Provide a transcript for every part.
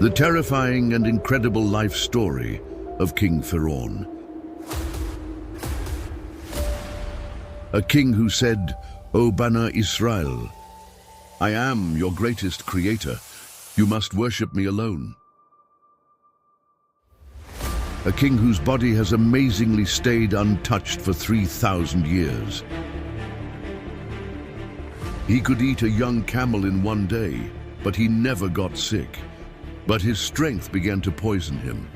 The terrifying and incredible life story of King Firaun. A king who said, "O Bana Israel, I am your greatest creator. You must worship me alone." A king whose body has amazingly stayed untouched for 3,000 years. He could eat a young camel in one day, but he never got sick. But his strength began to poison him.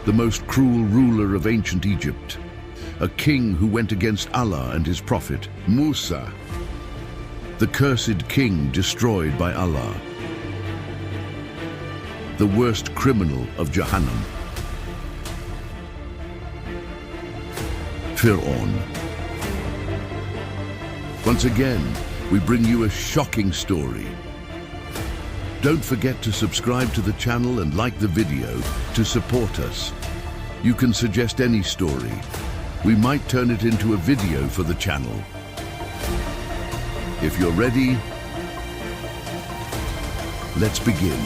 The most cruel ruler of ancient Egypt. A king who went against Allah and his prophet, Musa. The cursed king destroyed by Allah. The worst criminal of Jahannam. Firaun. Once again, we bring you a shocking story. Don't forget to subscribe to the channel and like the video to support us. You can suggest any story. We might turn it into a video for the channel. If you're ready, let's begin.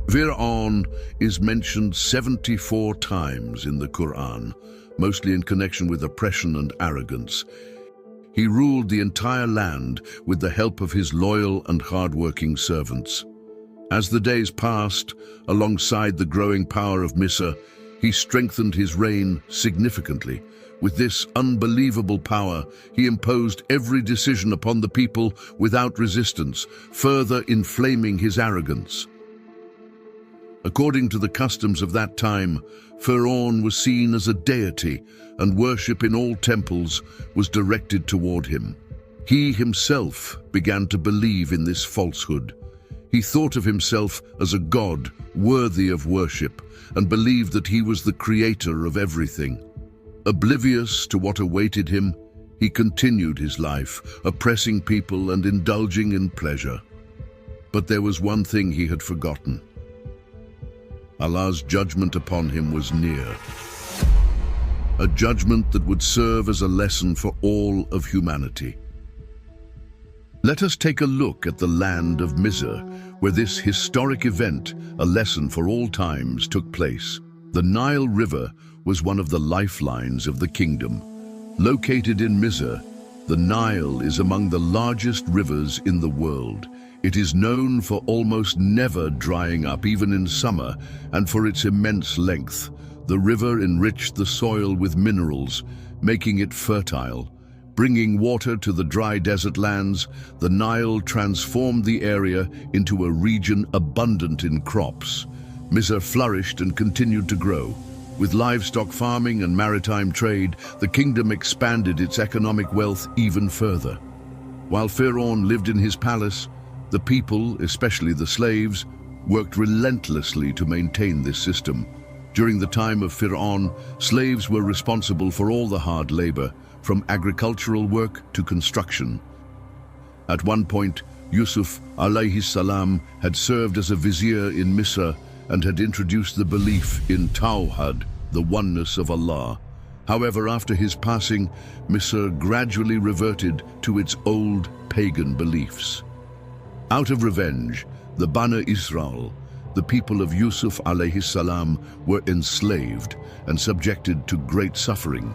Firaun is mentioned 74 times in the Qur'an, mostly in connection with oppression and arrogance. He ruled the entire land with the help of his loyal and hard-working servants. As the days passed, alongside the growing power of Misr, he strengthened his reign significantly. With this unbelievable power, he imposed every decision upon the people without resistance, further inflaming his arrogance. According to the customs of that time, Firaun was seen as a deity, and worship in all temples was directed toward him. He himself began to believe in this falsehood. He thought of himself as a god worthy of worship, and believed that he was the creator of everything. Oblivious to what awaited him, he continued his life, oppressing people and indulging in pleasure. But there was one thing he had forgotten. Allah's judgment upon him was near. A judgment that would serve as a lesson for all of humanity. Let us take a look at the land of Misr, where this historic event, a lesson for all times, took place. The Nile River was one of the lifelines of the kingdom. Located in Misr, the Nile is among the largest rivers in the world. It is known for almost never drying up, even in summer, and for its immense length. The river enriched the soil with minerals, making it fertile. Bringing water to the dry desert lands, the Nile transformed the area into a region abundant in crops. Misr flourished and continued to grow. With livestock farming and maritime trade, the kingdom expanded its economic wealth even further. While Firaun lived in his palace, the people, especially the slaves, worked relentlessly to maintain this system. During the time of Firaun, slaves were responsible for all the hard labor, from agricultural work to construction. At one point, Yusuf alayhi salam had served as a vizier in Misr and had introduced the belief in Tawhid, the oneness of Allah. However, after his passing, Misr gradually reverted to its old pagan beliefs. Out of revenge, the Bana Israel, the people of Yusuf alayhi salam, were enslaved and subjected to great suffering.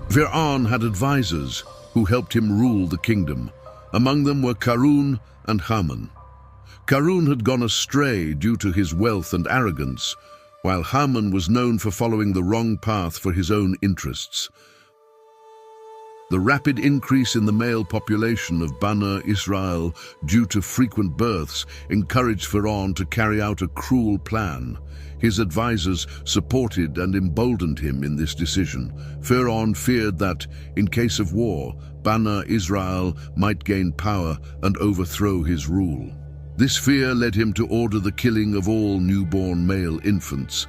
Firaun had advisors who helped him rule the kingdom. Among them were Qur'an and Haman. Qur'an had gone astray due to his wealth and arrogance, while Haman was known for following the wrong path for his own interests. The rapid increase in the male population of Bana Israel due to frequent births encouraged Firaun to carry out a cruel plan. His advisors supported and emboldened him in this decision. Firaun feared that, in case of war, Bana Israel might gain power and overthrow his rule. This fear led him to order the killing of all newborn male infants.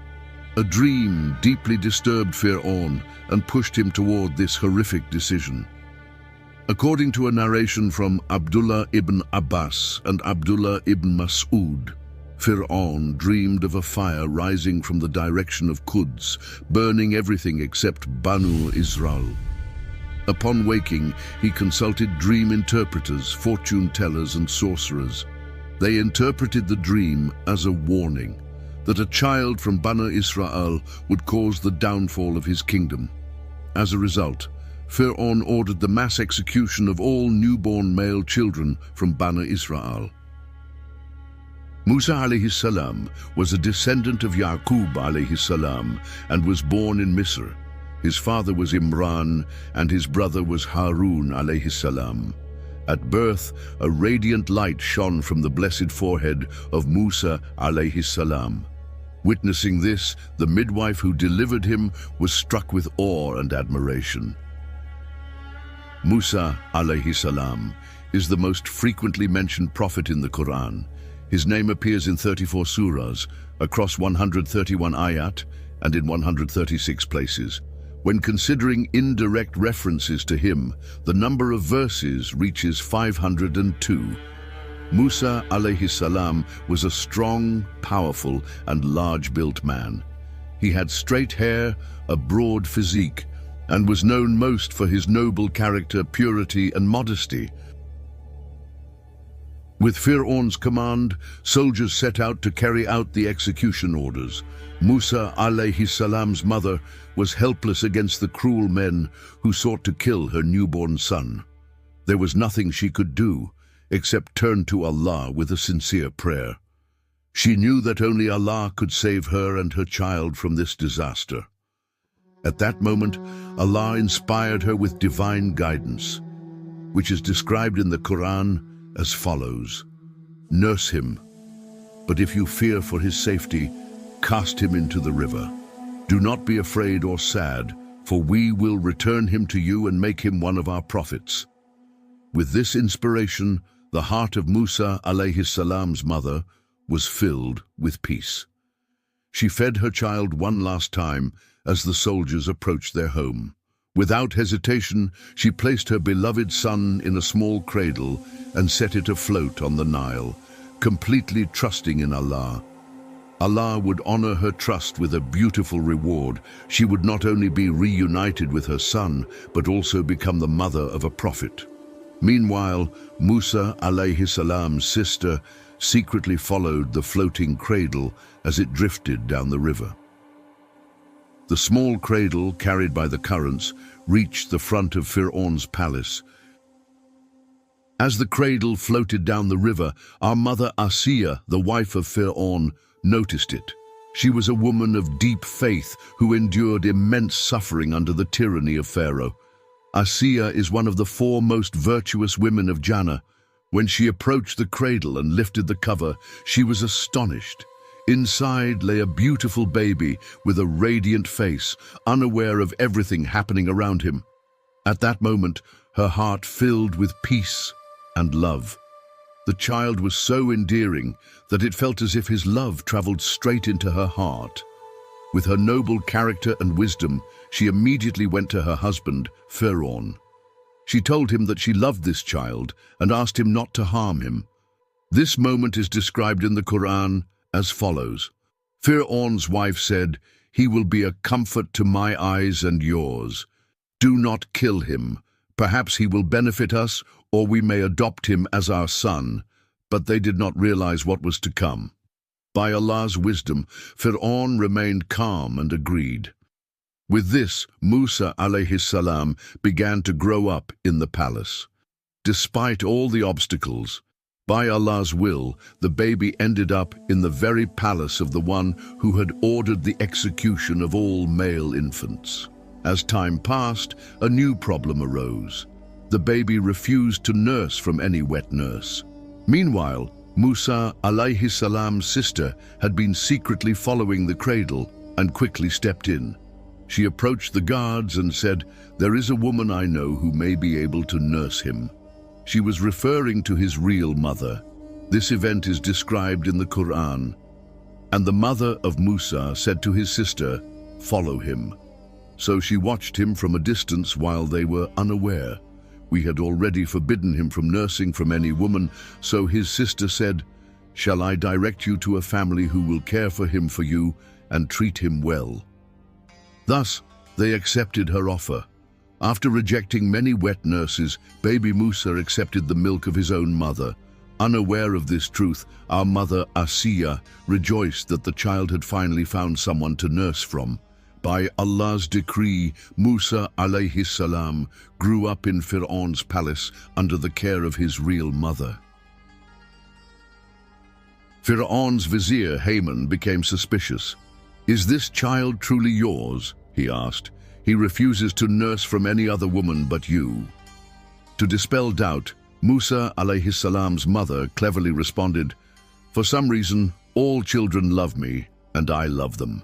A dream deeply disturbed Firaun and pushed him toward this horrific decision. According to a narration from Abdullah ibn Abbas and Abdullah ibn Mas'ud, Firaun dreamed of a fire rising from the direction of Quds, burning everything except Banu Israel. Upon waking, he consulted dream interpreters, fortune tellers, and sorcerers. They interpreted the dream as a warning that a child from Banu Israel would cause the downfall of his kingdom. As a result, Firaun ordered the mass execution of all newborn male children from Banu Israel. Musa alayhi salam was a descendant of Yaqub alayhi salam and was born in Misr. His father was Imran and his brother was Harun alayhi salam. At birth, a radiant light shone from the blessed forehead of Musa alayhi salam. Witnessing this, the midwife who delivered him was struck with awe and admiration. Musa alayhi salam is the most frequently mentioned prophet in the Qur'an. His name appears in 34 surahs, across 131 ayat, and in 136 places. When considering indirect references to him, the number of verses reaches 502. Musa alayhi salam was a strong, powerful, and large-built man. He had straight hair, a broad physique, and was known most for his noble character, purity, and modesty. With Firaun's command, soldiers set out to carry out the execution orders. Musa alayhi salam's mother was helpless against the cruel men who sought to kill her newborn son. There was nothing she could do except turn to Allah with a sincere prayer. She knew that only Allah could save her and her child from this disaster. At that moment, Allah inspired her with divine guidance, which is described in the Qur'an as follows: "Nurse him, but if you fear for his safety, cast him into the river. Do not be afraid or sad, for we will return him to you and make him one of our prophets." With this inspiration, the heart of Musa alayhi salam's mother was filled with peace. She fed her child one last time as the soldiers approached their home. Without hesitation, she placed her beloved son in a small cradle and set it afloat on the Nile, completely trusting in Allah. Allah would honor her trust with a beautiful reward. She would not only be reunited with her son, but also become the mother of a prophet. Meanwhile, Musa alayhi salam's sister secretly followed the floating cradle as it drifted down the river. The small cradle, carried by the currents, reached the front of Firaun's palace. As the cradle floated down the river, our mother Asiya, the wife of Firaun, noticed it. She was a woman of deep faith who endured immense suffering under the tyranny of Pharaoh. Asiya is one of the 4 most virtuous women of Jannah. When she approached the cradle and lifted the cover, she was astonished. Inside lay a beautiful baby with a radiant face, unaware of everything happening around him. At that moment, her heart filled with peace and love. The child was so endearing that it felt as if his love traveled straight into her heart. With her noble character and wisdom, she immediately went to her husband, Firaun. She told him that she loved this child and asked him not to harm him. This moment is described in the Qur'an as follows: Firaun's wife said, "He will be a comfort to my eyes and yours. Do not kill him. Perhaps he will benefit us, or we may adopt him as our son." But they did not realize what was to come. By Allah's wisdom, Firaun remained calm and agreed. With this, Musa alayhi salam began to grow up in the palace. Despite all the obstacles, by Allah's will, the baby ended up in the very palace of the one who had ordered the execution of all male infants. As time passed, a new problem arose. The baby refused to nurse from any wet nurse. Meanwhile, Musa alayhi salam's sister had been secretly following the cradle and quickly stepped in. She approached the guards and said, "There is a woman I know who may be able to nurse him." She was referring to his real mother. This event is described in the Qur'an. And the mother of Musa said to his sister, "Follow him." So she watched him from a distance while they were unaware. We had already forbidden him from nursing from any woman, so his sister said, "Shall I direct you to a family who will care for him for you and treat him well?" Thus, they accepted her offer. After rejecting many wet nurses, baby Musa accepted the milk of his own mother. Unaware of this truth, our mother Asiya rejoiced that the child had finally found someone to nurse from. By Allah's decree, Musa alayhi salam grew up in Firaun's palace under the care of his real mother. Firaun's vizier Haman became suspicious. "Is this child truly yours?" he asked. "He refuses to nurse from any other woman but you." To dispel doubt, Musa alayhi salam's mother cleverly responded, "For some reason, all children love me, and I love them."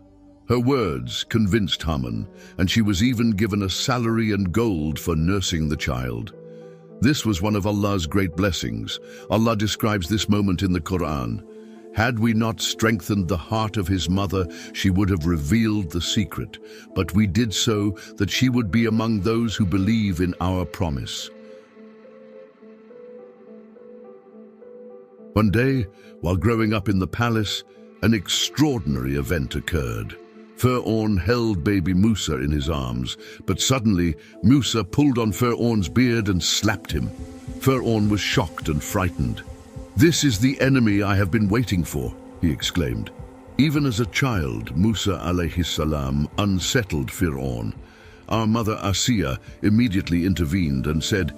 Her words convinced Haman, and she was even given a salary and gold for nursing the child. This was one of Allah's great blessings. Allah describes this moment in the Qur'an. "Had we not strengthened the heart of his mother, she would have revealed the secret, but we did so that she would be among those who believe in our promise." One day, while growing up in the palace, an extraordinary event occurred. Firaun held baby Musa in his arms, but suddenly Musa pulled on Firaun's beard and slapped him. Firaun was shocked and frightened. "This is the enemy I have been waiting for," he exclaimed. Even as a child, Musa alayhi salam unsettled Firaun. Our mother Asiya immediately intervened and said,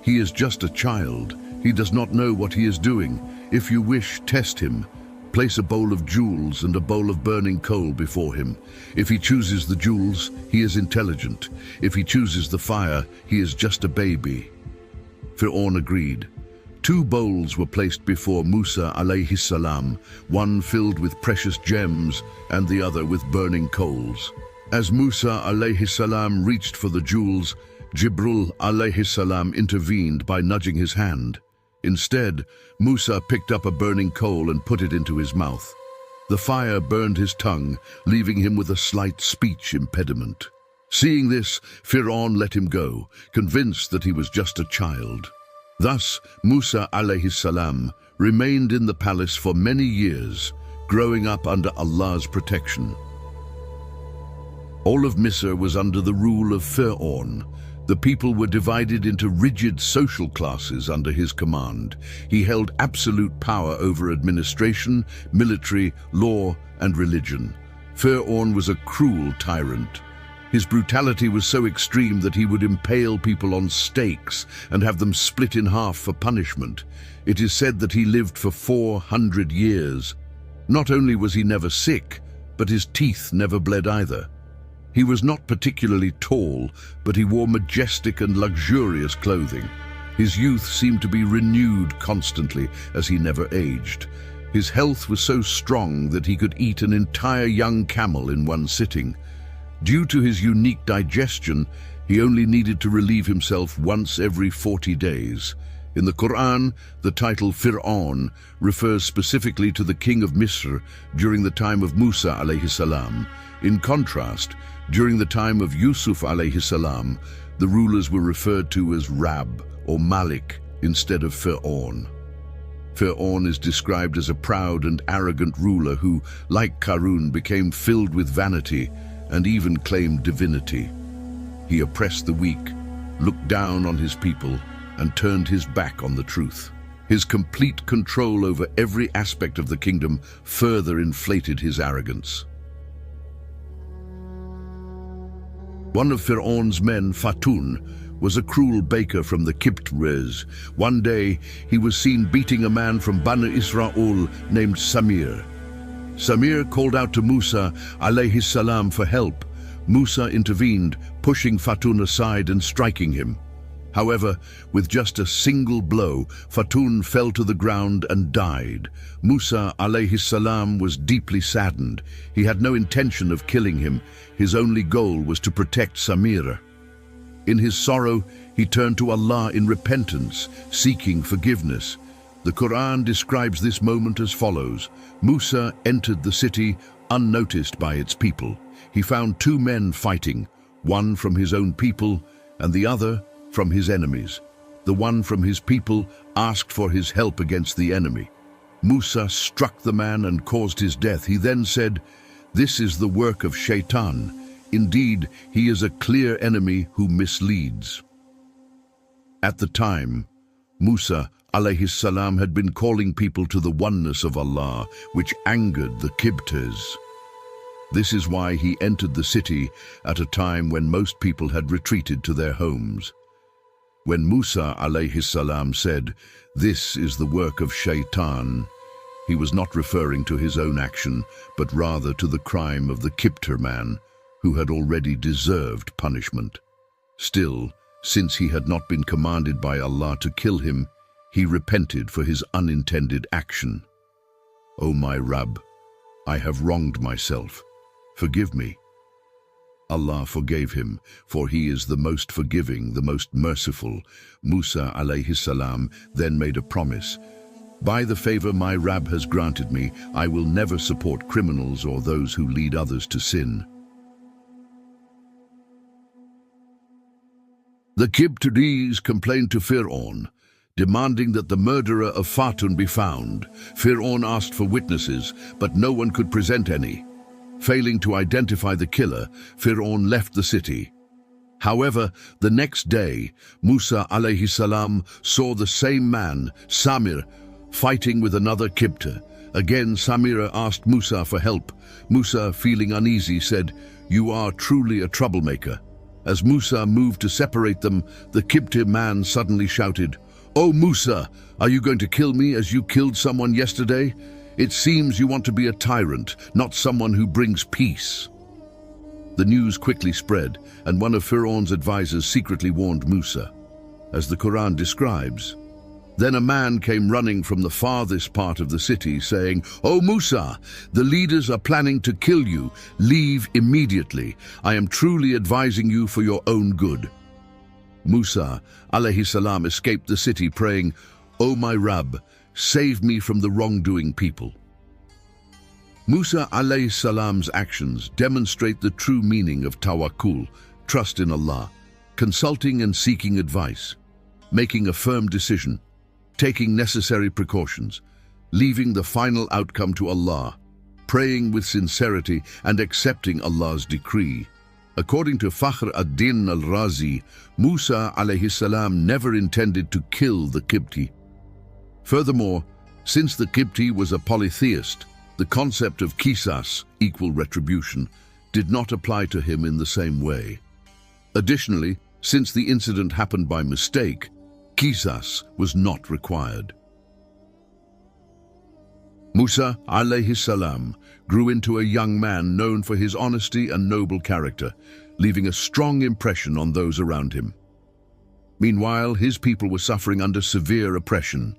"He is just a child. He does not know what he is doing. If you wish, test him. Place a bowl of jewels and a bowl of burning coal before him. If he chooses the jewels, he is intelligent. If he chooses the fire, he is just a baby." Firaun agreed. 2 bowls were placed before Musa alayhi salam, one filled with precious gems and the other with burning coals. As Musa alayhi salam reached for the jewels, Jibril alayhi salam intervened by nudging his hand. Instead, Musa picked up a burning coal and put it into his mouth. The fire burned his tongue, leaving him with a slight speech impediment. Seeing this, Firaun let him go, convinced that he was just a child. Thus, Musa alayhi salam remained in the palace for many years, growing up under Allah's protection. All of Misr was under the rule of Firaun. The people were divided into rigid social classes under his command. He held absolute power over administration, military, law, and religion. Firaun was a cruel tyrant. His brutality was so extreme that he would impale people on stakes and have them split in half for punishment. It is said that he lived for 400 years. Not only was he never sick, but his teeth never bled either. He was not particularly tall, but he wore majestic and luxurious clothing. His youth seemed to be renewed constantly as he never aged. His health was so strong that he could eat an entire young camel in one sitting. Due to his unique digestion, he only needed to relieve himself once every 40 days. In the Qur'an, the title Firaun refers specifically to the king of Misr during the time of Musa alayhi salam. In contrast, during the time of Yusuf alayhi salam, the rulers were referred to as Rab or Malik instead of Firaun. Firaun is described as a proud and arrogant ruler who, like Qarun, became filled with vanity and even claimed divinity. He oppressed the weak, looked down on his people, and turned his back on the truth. His complete control over every aspect of the kingdom further inflated his arrogance. One of Firaun's men, Fatun, was a cruel baker from the Kiptrez. One day, he was seen beating a man from Banu Israel named Samir. Samir called out to Musa alayhi salam for help. Musa intervened, pushing Fatun aside and striking him. However, with just a single blow, Fatun fell to the ground and died. Musa alayhi salam was deeply saddened. He had no intention of killing him. His only goal was to protect Samir. In his sorrow, he turned to Allah in repentance, seeking forgiveness. The Qur'an describes this moment as follows. Musa entered the city unnoticed by its people. He found 2 men fighting, one from his own people and the other from his enemies. The one from his people asked for his help against the enemy. Musa struck the man and caused his death. He then said, "This is the work of Shaitan. Indeed, he is a clear enemy who misleads. At the time, Musa alayhi salam had been calling people to the oneness of Allah, which angered the Qibtis. This is why he entered the city at a time when most people had retreated to their homes. When Musa alayhi salam said, "This is the work of Shaitan," he was not referring to his own action, but rather to the crime of the Qibtir man, who had already deserved punishment. Still, since he had not been commanded by Allah to kill him, he repented for his unintended action. "O my Rabb, I have wronged myself. Forgive me." Allah forgave him, for he is the most forgiving, the most merciful. Musa alayhi salam then made a promise. "By the favor my Rabb has granted me, I will never support criminals or those who lead others to sin." The Qibtis complained to Firaun, demanding that the murderer of Firaun be found. Firaun asked for witnesses, but no one could present any. Failing to identify the killer, Firaun left the city. However, the next day, Musa alayhi salam saw the same man, Samir, fighting with another Qibti. Again, Samira asked Musa for help. Musa, feeling uneasy, said, "You are truly a troublemaker." As Musa moved to separate them, the Qibti man suddenly shouted, "O Musa, are you going to kill me as you killed someone yesterday? It seems you want to be a tyrant, not someone who brings peace." The news quickly spread, and one of Firaun's advisors secretly warned Musa. As the Qur'an describes, then a man came running from the farthest part of the city, saying, "O Musa, the leaders are planning to kill you. Leave immediately. I am truly advising you for your own good." Musa alayhi salam escaped the city, praying, "O my Rabb, save me from the wrongdoing people." Musa alayhi salam's actions demonstrate the true meaning of tawakkul, trust in Allah, consulting and seeking advice, making a firm decision, taking necessary precautions, leaving the final outcome to Allah, praying with sincerity and accepting Allah's decree. According to Fakhr ad-Din al-Razi, Musa alayhi salam never intended to kill the Qibti. Furthermore, since the Qibti was a polytheist, the concept of qisas, equal retribution, did not apply to him in the same way. Additionally, since the incident happened by mistake, qisas was not required. Musa alayhi salam grew into a young man known for his honesty and noble character, leaving a strong impression on those around him. Meanwhile, his people were suffering under severe oppression.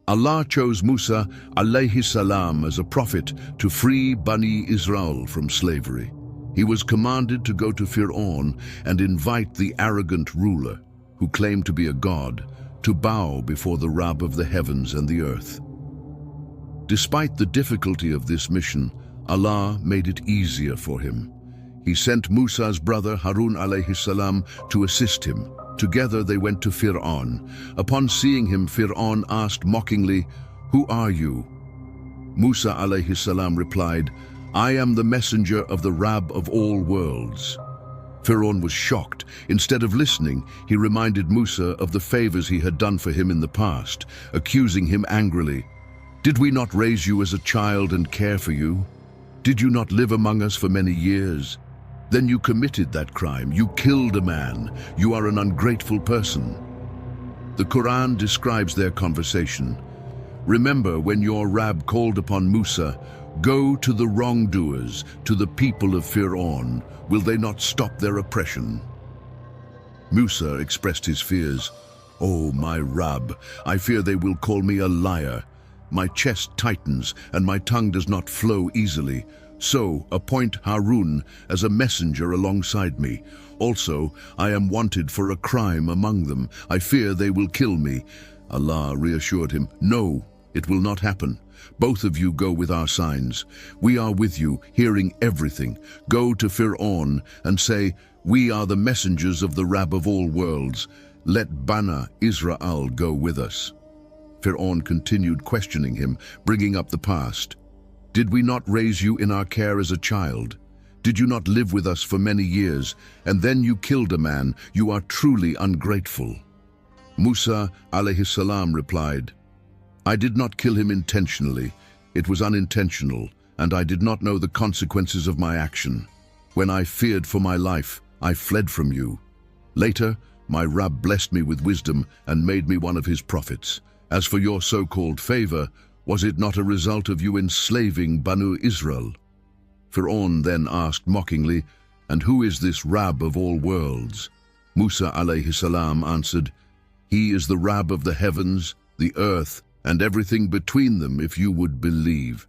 Allah chose Musa alayhi salam as a prophet to free Bani Israel from slavery. He was commanded to go to Firaun and invite the arrogant ruler, who claimed to be a god, to bow before the Rabb of the heavens and the earth. Despite the difficulty of this mission, Allah made it easier for him. He sent Musa's brother Harun alayhi salam to assist him. Together they went to Firaun. Upon seeing him, Firaun asked mockingly, "Who are you?" Musa alayhi salam replied, "I am the messenger of the Rabb of all worlds." Firaun was shocked. Instead of listening, he reminded Musa of the favors he had done for him in the past, accusing him angrily. "Did we not raise you as a child and care for you? Did you not live among us for many years? Then you committed that crime. You killed a man. You are an ungrateful person." The Qur'an describes their conversation. "Remember when your Rabb called upon Musa, 'Go to the wrongdoers, to the people of Firaun. Will they not stop their oppression?' Musa expressed his fears. "Oh, my Rabb, I fear they will call me a liar. My chest tightens and my tongue does not flow easily. So appoint Harun as a messenger alongside me. Also, I am wanted for a crime among them. I fear they will kill me." Allah reassured him, "No, it will not happen. Both of you go with our signs. We are with you, hearing everything. Go to Firaun and say, 'We are the messengers of the Rabb of all worlds. Let Bani Israel go with us.'" Firaun continued questioning him, bringing up the past. "Did we not raise you in our care as a child? Did you not live with us for many years, and then you killed a man? You are truly ungrateful." Musa alayhi salam replied, "I did not kill him intentionally. It was unintentional, and I did not know the consequences of my action. When I feared for my life, I fled from you. Later, my Rabb blessed me with wisdom and made me one of his prophets. As for your so-called favor, was it not a result of you enslaving Banu Israel?" Firaun then asked mockingly, "And who is this Rabb of all worlds?" Musa alayhi salam answered, "He is the Rabb of the heavens, the earth, and everything between them, if you would believe."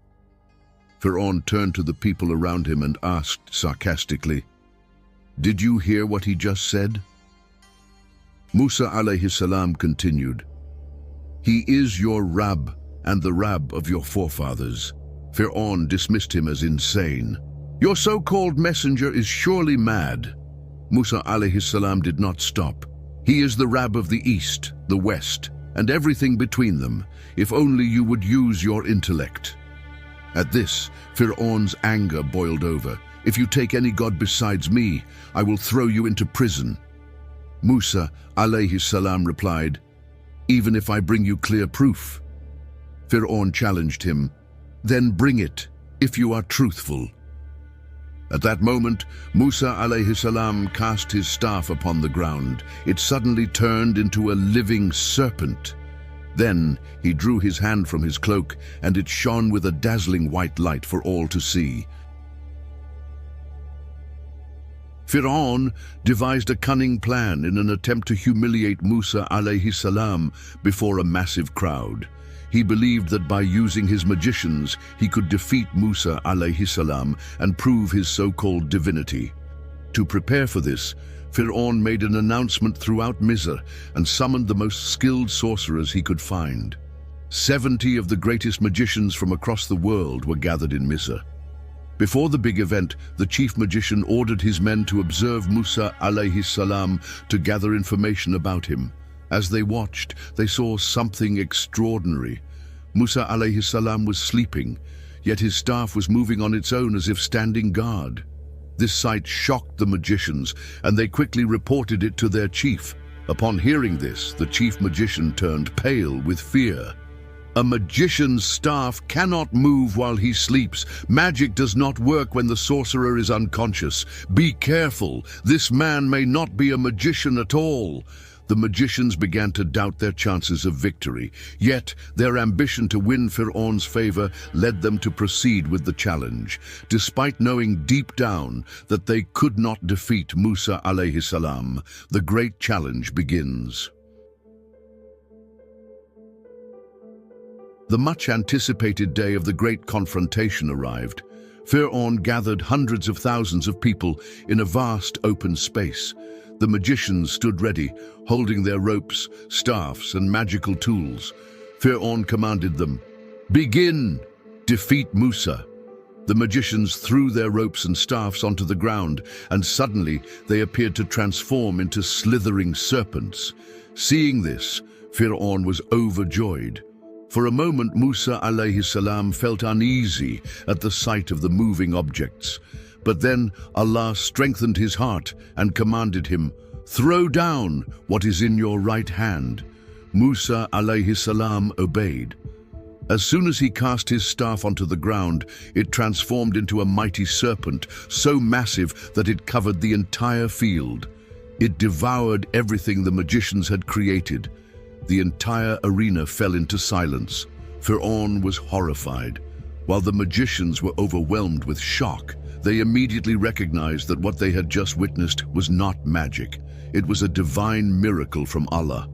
Firaun turned to the people around him and asked sarcastically, "Did you hear what he just said?" Musa alayhi salam continued, "He is your Rabb and the Rabb of your forefathers." Firaun dismissed him as insane. "Your so-called messenger is surely mad." Musa alayhi salam did not stop. "He is the Rabb of the east, the west, and everything between them, if only you would use your intellect." At this, Firaun's anger boiled over. "If you take any god besides me, I will throw you into prison." Musa alayhi salam replied, "Even if I bring you clear proof?" Firaun challenged him, "Then bring it, if you are truthful." At that moment, Musa alayhi salam cast his staff upon the ground. It suddenly turned into a living serpent. Then he drew his hand from his cloak, and it shone with a dazzling white light for all to see. Firaun devised a cunning plan in an attempt to humiliate Musa alayhi salam before a massive crowd. He believed that by using his magicians, he could defeat Musa alayhi salam and prove his so-called divinity. To prepare for this, Firaun made an announcement throughout Misr and summoned the most skilled sorcerers he could find. 70 of the greatest magicians from across the world were gathered in Misr. Before the big event, the chief magician ordered his men to observe Musa alayhi salam to gather information about him. As they watched, they saw something extraordinary. Musa alayhi salam was sleeping, yet his staff was moving on its own as if standing guard. This sight shocked the magicians, and they quickly reported it to their chief. Upon hearing this, the chief magician turned pale with fear. "A magician's staff cannot move while he sleeps. Magic does not work when the sorcerer is unconscious. Be careful, this man may not be a magician at all." The magicians began to doubt their chances of victory, yet their ambition to win Firaun's favor led them to proceed with the challenge, despite knowing deep down that they could not defeat Musa alayhi salam. The great challenge begins. The much-anticipated day of the great confrontation arrived. Firaun gathered hundreds of thousands of people in a vast open space. The magicians stood ready, holding their ropes, staffs, and magical tools. Firaun commanded them, "Begin! Defeat Musa." The magicians threw their ropes and staffs onto the ground, and suddenly they appeared to transform into slithering serpents. Seeing this, Firaun was overjoyed. For a moment, Musa alayhi salam felt uneasy at the sight of the moving objects. But then Allah strengthened his heart and commanded him, "Throw down what is in your right hand." Musa alayhi salam obeyed. As soon as he cast his staff onto the ground, it transformed into a mighty serpent, so massive that it covered the entire field. It devoured everything the magicians had created. The entire arena fell into silence. Firaun was horrified. While the magicians were overwhelmed with shock, they immediately recognized that what they had just witnessed was not magic. It was a divine miracle from Allah.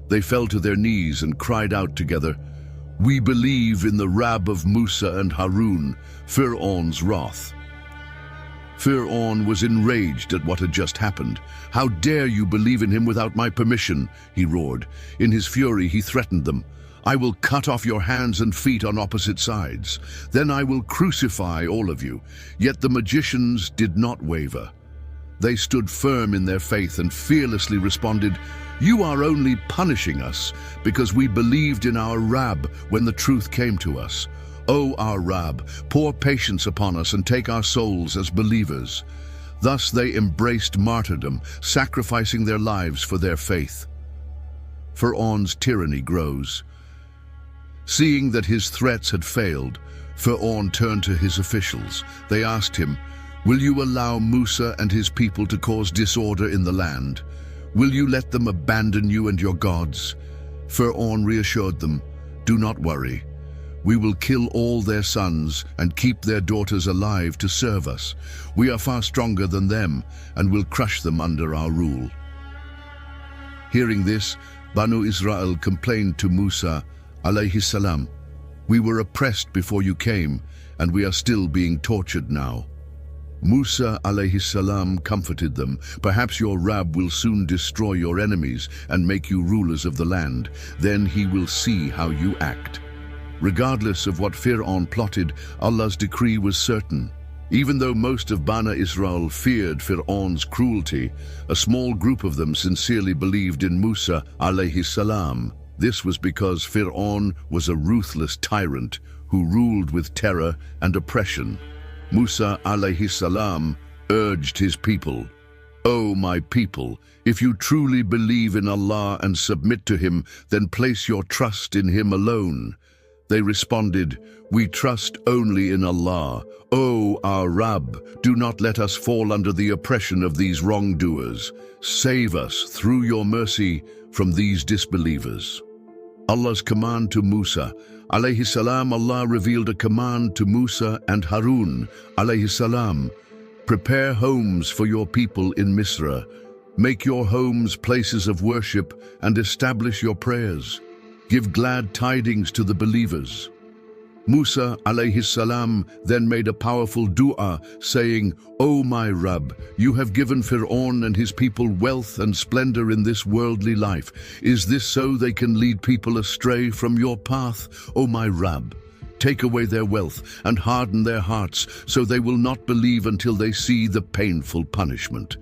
They fell to their knees and cried out together, "We believe in the Rabb of Musa and Harun, Firaun's wrath." Firaun was enraged at what had just happened. "How dare you believe in him without my permission?" he roared. In his fury, he threatened them. "I will cut off your hands and feet on opposite sides. Then I will crucify all of you." Yet the magicians did not waver. They stood firm in their faith and fearlessly responded, "You are only punishing us because we believed in our Rabb when the truth came to us. O our Rab, pour patience upon us and take our souls as believers. Thus they embraced martyrdom, sacrificing their lives for their faith. Firaun's tyranny grows. Seeing that his threats had failed, Firaun turned to his officials. They asked him, "Will you allow Musa and his people to cause disorder in the land? Will you let them abandon you and your gods?" Firaun reassured them, "Do not worry. We will kill all their sons and keep their daughters alive to serve us. We are far stronger than them and will crush them under our rule." Hearing this, Banu Israel complained to Musa, alayhi salam, "We were oppressed before you came, and we are still being tortured now." Musa alayhi salam comforted them, "Perhaps your Rabb will soon destroy your enemies and make you rulers of the land. Then he will see how you act." Regardless of what Firaun plotted, Allah's decree was certain. Even though most of Banu Israel feared Firaun's cruelty, a small group of them sincerely believed in Musa alayhi salam. This was because Firaun was a ruthless tyrant who ruled with terror and oppression. Musa alayhi salam urged his people, "O my people, if you truly believe in Allah and submit to Him, then place your trust in Him alone." They responded, "We trust only in Allah. O our Rabb, do not let us fall under the oppression of these wrongdoers. Save us through your mercy from these disbelievers." Allah's command to Musa alayhi salam. Allah revealed a command to Musa and Harun alayhi salam. "Prepare homes for your people in Misra. Make your homes places of worship and establish your prayers. Give glad tidings to the believers." Musa alayhi salam then made a powerful dua, saying, "O my Rabb, you have given Firaun and his people wealth and splendor in this worldly life. Is this so they can lead people astray from your path? O my Rabb, take away their wealth and harden their hearts, so they will not believe until they see the painful punishment."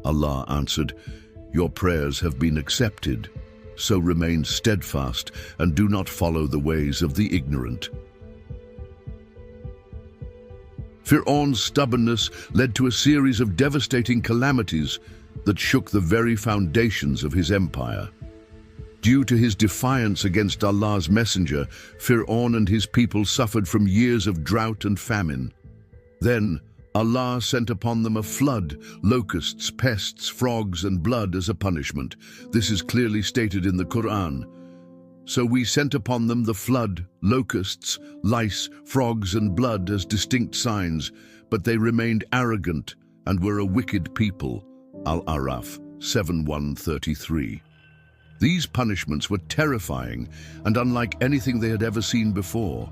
Allah answered, "Your prayers have been accepted. So remain steadfast and do not follow the ways of the ignorant." Firaun's stubbornness led to a series of devastating calamities that shook the very foundations of his empire. Due to his defiance against Allah's messenger, Firaun and his people suffered from years of drought and famine. Then Allah sent upon them a flood, locusts, pests, frogs, and blood as a punishment. This is clearly stated in the Qur'an. "So we sent upon them the flood, locusts, lice, frogs, and blood as distinct signs, but they remained arrogant and were a wicked people." Al-Araf 7:133. These punishments were terrifying and unlike anything they had ever seen before.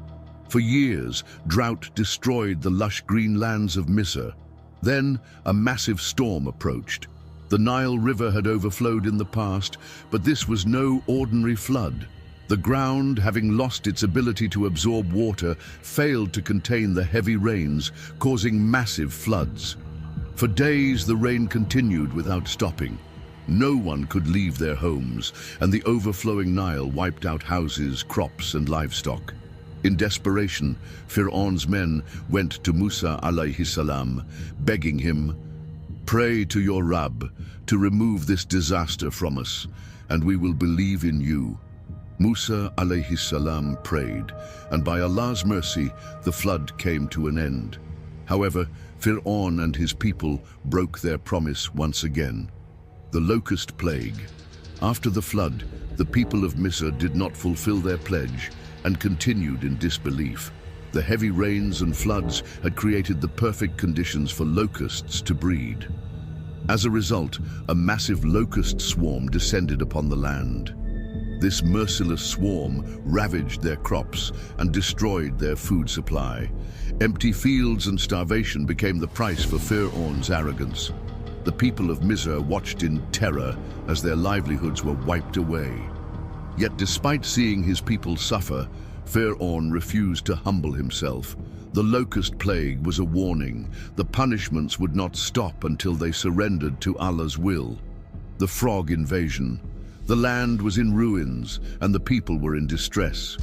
For years, drought destroyed the lush green lands of Misr. Then, a massive storm approached. The Nile River had overflowed in the past, but this was no ordinary flood. The ground, having lost its ability to absorb water, failed to contain the heavy rains, causing massive floods. For days, the rain continued without stopping. No one could leave their homes, and the overflowing Nile wiped out houses, crops, and livestock. In desperation, Firaun's men went to Musa alayhi salam, begging him, "Pray to your Rabb to remove this disaster from us, and we will believe in you." Musa alayhi salam prayed, and by Allah's mercy, the flood came to an end. However, Firaun and his people broke their promise once again. The locust plague. After the flood, the people of Misr did not fulfill their pledge and continued in disbelief. The heavy rains and floods had created the perfect conditions for locusts to breed. As a result, a massive locust swarm descended upon the land. This merciless swarm ravaged their crops and destroyed their food supply. Empty fields and starvation became the price for Firaun's arrogance. The people of Misr watched in terror as their livelihoods were wiped away. Yet despite seeing his people suffer, Firaun refused to humble himself. The locust plague was a warning. The punishments would not stop until they surrendered to Allah's will. The frog invasion. The land was in ruins and the people were in distress.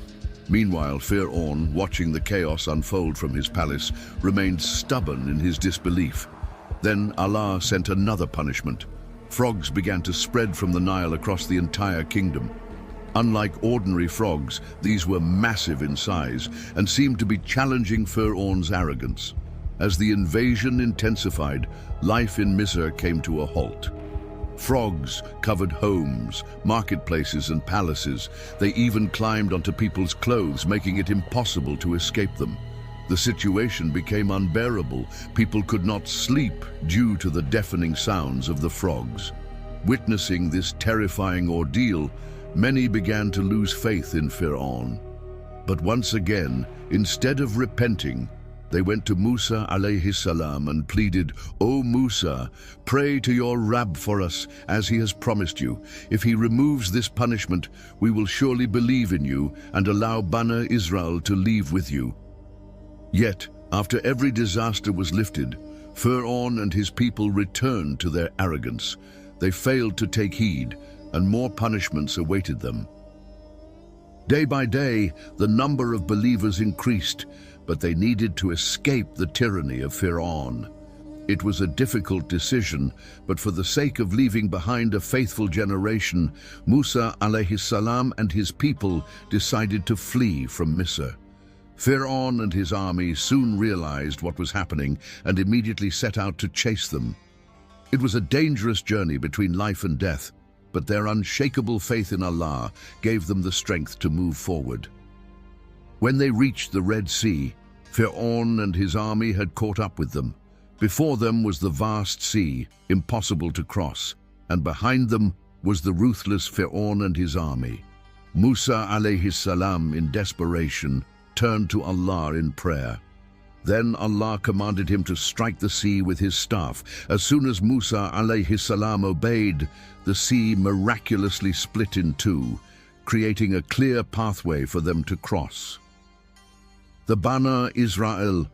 Meanwhile, Firaun, watching the chaos unfold from his palace, remained stubborn in his disbelief. Then Allah sent another punishment. Frogs began to spread from the Nile across the entire kingdom. Unlike ordinary frogs, these were massive in size and seemed to be challenging Firaun's arrogance. As the invasion intensified, life in Misr came to a halt. Frogs covered homes, marketplaces, and palaces. They even climbed onto people's clothes, making it impossible to escape them. The situation became unbearable. People could not sleep due to the deafening sounds of the frogs. Witnessing this terrifying ordeal, many began to lose faith in Firaun. But once again, instead of repenting, they went to Musa alayhi salam and pleaded, "O Musa, pray to your Rabb for us, as he has promised you. If he removes this punishment, we will surely believe in you and allow Bani Israel to leave with you." Yet, after every disaster was lifted, Firaun and his people returned to their arrogance. They failed to take heed, and more punishments awaited them. Day by day, the number of believers increased, but they needed to escape the tyranny of Firaun. It was a difficult decision, but for the sake of leaving behind a faithful generation, Musa alayhi salam and his people decided to flee from Misr. Firaun and his army soon realized what was happening and immediately set out to chase them. It was a dangerous journey between life and death, but their unshakable faith in Allah gave them the strength to move forward. When they reached the Red Sea, Firaun and his army had caught up with them. Before them was the vast sea, impossible to cross, and behind them was the ruthless Firaun and his army. Musa alayhi salam, in desperation, turned to Allah in prayer. Then Allah commanded him to strike the sea with his staff. As soon as Musa alayhi salam obeyed, the sea miraculously split in two, creating a clear pathway for them to cross. The Bani Israel,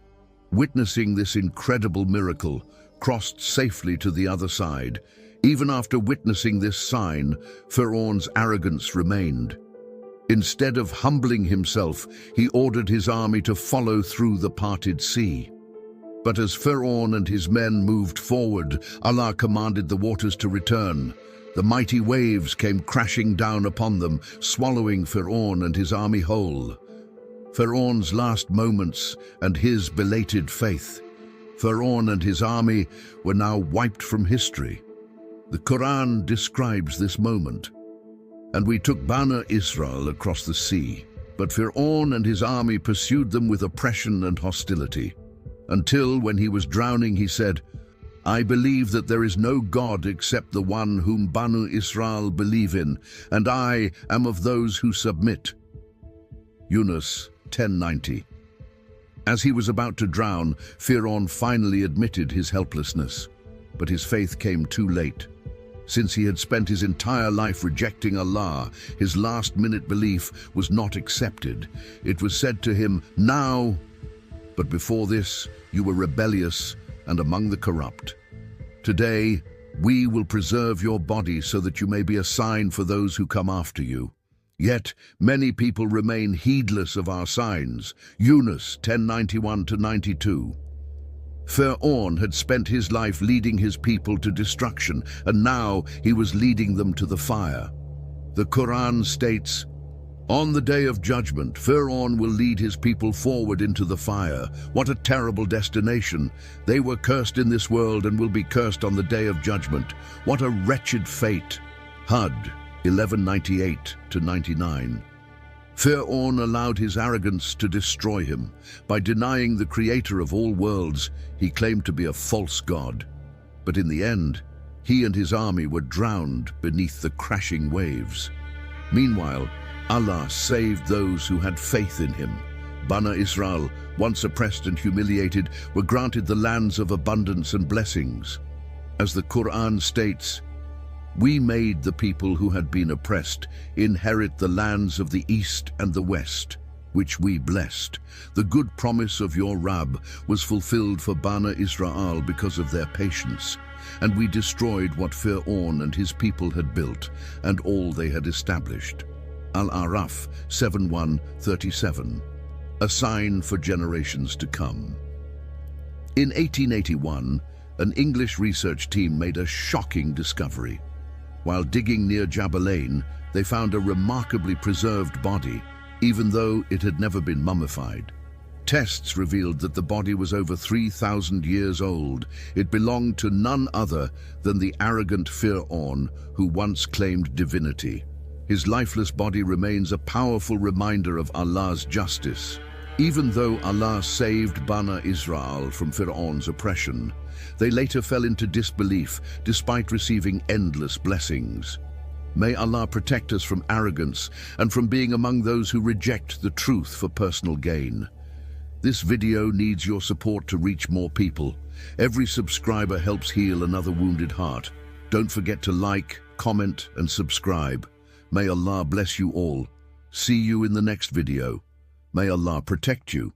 witnessing this incredible miracle, crossed safely to the other side. Even after witnessing this sign, Firaun's arrogance remained. Instead of humbling himself, he ordered his army to follow through the parted sea. But as Firaun and his men moved forward, Allah commanded the waters to return. The mighty waves came crashing down upon them, swallowing Firaun and his army whole. Firaun's last moments and his belated faith. Firaun and his army were now wiped from history. The Qur'an describes this moment. And we took Bani Israel across the sea, but Firaun and his army pursued them with oppression and hostility, until when he was drowning he said, "I believe that there is no God except the one whom Bani Israel believe in, and I am of those who submit." Yunus 10:90. As he was about to drown, Firaun finally admitted his helplessness, but his faith came too late. Since he had spent his entire life rejecting Allah, his last-minute belief was not accepted. It was said to him, "Now, but before this, you were rebellious and among the corrupt. Today, we will preserve your body so that you may be a sign for those who come after you." Yet, many people remain heedless of our signs. Yunus 10:91-92. Firaun had spent his life leading his people to destruction, and now he was leading them to the fire. The Qur'an states, "On the day of judgment, Firaun will lead his people forward into the fire. What a terrible destination! They were cursed in this world and will be cursed on the day of judgment. What a wretched fate!" Hud 11:98-99. Firaun allowed his arrogance to destroy him. By denying the creator of all worlds, he claimed to be a false god. But in the end, he and his army were drowned beneath the crashing waves. Meanwhile, Allah saved those who had faith in him. Bani Israel, once oppressed and humiliated, were granted the lands of abundance and blessings. As the Qur'an states, "We made the people who had been oppressed inherit the lands of the east and the west, which we blessed. The good promise of your Rabb was fulfilled for Bani Israel because of their patience, and we destroyed what Firaun and his people had built and all they had established." Al-Araf 7:1-37, a sign for generations to come. In 1881, an English research team made a shocking discovery. While digging near Jabalain, they found a remarkably preserved body, even though it had never been mummified. Tests revealed that the body was over 3,000 years old. It belonged to none other than the arrogant Firaun, who once claimed divinity. His lifeless body remains a powerful reminder of Allah's justice. Even though Allah saved Bani Israel from Firaun's oppression, they later fell into disbelief despite receiving endless blessings. May Allah protect us from arrogance and from being among those who reject the truth for personal gain. This video needs your support to reach more people. Every subscriber helps heal another wounded heart. Don't forget to like, comment, and subscribe. May Allah bless you all. See you in the next video. May Allah protect you.